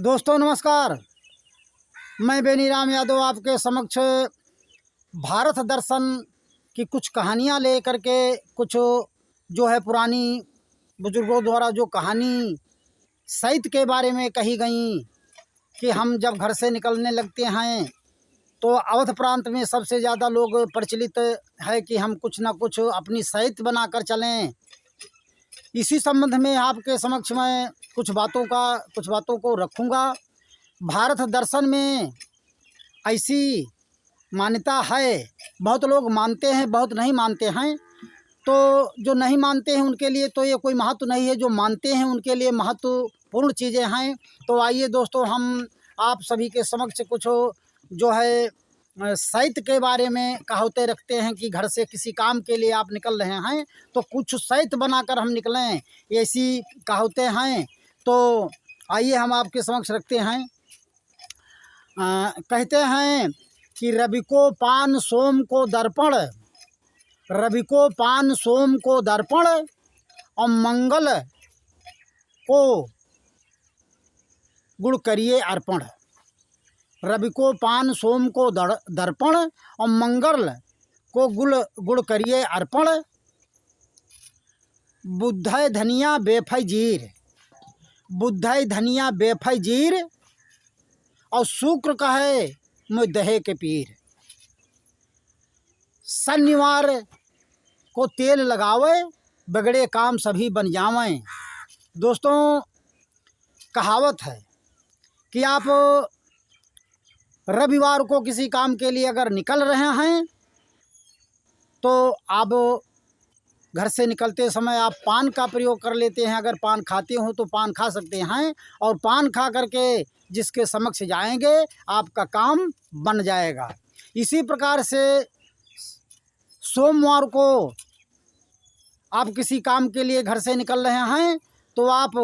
दोस्तों नमस्कार। मैं बेनीराम यादव आपके समक्ष भारत दर्शन की कुछ कहानियाँ लेकर के कुछ जो है पुरानी बुजुर्गों द्वारा जो कहानी साहित्य के बारे में कही गई कि हम जब घर से निकलने लगते हैं तो अवध प्रांत में सबसे ज़्यादा लोग प्रचलित है कि हम कुछ ना कुछ अपनी साहित्य बनाकर चलें। इसी संबंध में आपके समक्ष मैं कुछ बातों को रखूँगा। भारत दर्शन में ऐसी मान्यता है, बहुत लोग मानते हैं, बहुत नहीं मानते हैं। तो जो नहीं मानते हैं उनके लिए तो ये कोई महत्व नहीं है, जो मानते हैं उनके लिए महत्वपूर्ण चीज़ें हैं। तो आइए दोस्तों, हम आप सभी के समक्ष कुछ जो है साहित्य के बारे में कहावतें रखते हैं कि घर से किसी काम के लिए आप निकल रहे हैं तो कुछ साहित्य बनाकर हम निकलें, ऐसी कहावतें हैं। तो आइए हम आपके समक्ष रखते हैं। कहते हैं कि रवि को पान सोम को दर्पण, रवि को पान सोम को दर्पण और मंगल को गुड़ करिए अर्पण। रवि को पान सोम को दर्पण और मंगल को गुड़ करिए अर्पण। बुद्धय धनिया बेफै जीर, बुद्धय धनिया बेफै जीर और शुक्र कहे मैं दहे के पीर। शनिवार को तेल लगावे, बिगड़े काम सभी बन जावें। दोस्तों कहावत है कि आप रविवार को किसी काम के लिए अगर निकल रहे हैं तो आप घर से निकलते समय आप पान का प्रयोग कर लेते हैं। अगर पान खाते हो तो पान खा सकते हैं और पान खा करके जिसके समक्ष जाएंगे आपका काम बन जाएगा। इसी प्रकार से सोमवार को आप किसी काम के लिए घर से निकल रहे हैं तो आप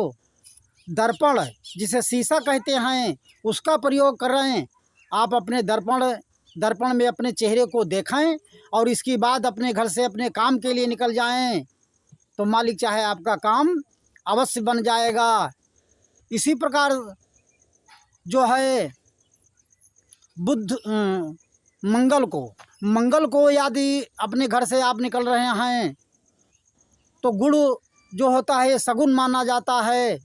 दर्पण, जिसे शीशा कहते हैं, उसका प्रयोग कर रहे हैं। आप अपने दर्पण में अपने चेहरे को देखें और इसके बाद अपने घर से अपने काम के लिए निकल जाएं तो मालिक चाहे आपका काम अवश्य बन जाएगा। इसी प्रकार जो है मंगल को यदि अपने घर से आप निकल रहे हैं तो गुड़ जो होता है सगुन माना जाता है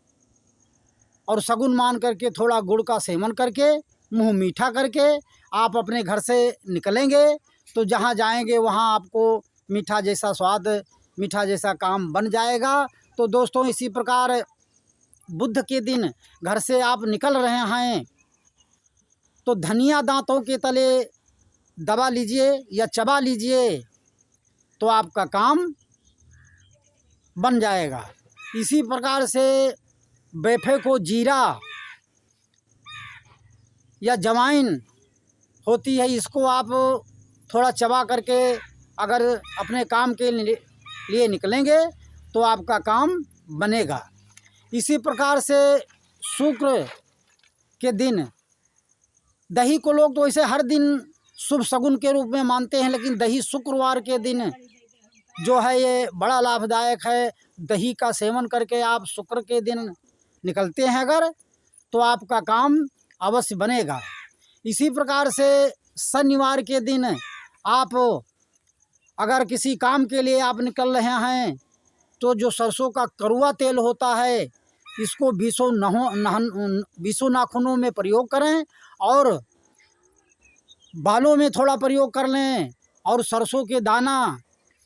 और सगुन मान करके थोड़ा गुड़ का सेवन करके मुंह मीठा करके आप अपने घर से निकलेंगे तो जहाँ जाएंगे वहाँ आपको मीठा जैसा स्वाद, मीठा जैसा काम बन जाएगा। तो दोस्तों इसी प्रकार बुध के दिन घर से आप निकल रहे हैं तो धनिया दांतों के तले दबा लीजिए या चबा लीजिए तो आपका काम बन जाएगा। इसी प्रकार से बेफे को जीरा या जवाइन होती है, इसको आप थोड़ा चबा करके अगर अपने काम के लिए निकलेंगे तो आपका काम बनेगा। इसी प्रकार से शुक्र के दिन दही को लोग तो ऐसे हर दिन शुभ शगुन के रूप में मानते हैं, लेकिन दही शुक्रवार के दिन जो है ये बड़ा लाभदायक है। दही का सेवन करके आप शुक्र के दिन निकलते हैं अगर तो आपका काम अवश्य बनेगा। इसी प्रकार से शनिवार के दिन आप अगर किसी काम के लिए आप निकल रहे हैं तो जो सरसों का कड़वा तेल होता है इसको 20 नाखूनों में प्रयोग करें और बालों में थोड़ा प्रयोग कर लें और सरसों के दाना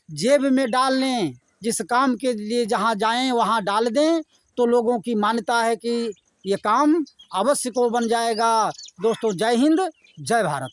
जेब में डाल लें। जिस काम के लिए जहाँ जाएं वहाँ डाल दें तो लोगों की मान्यता है कि ये काम अवश्य को बन जाएगा। दोस्तों जय हिंद, जय भारत।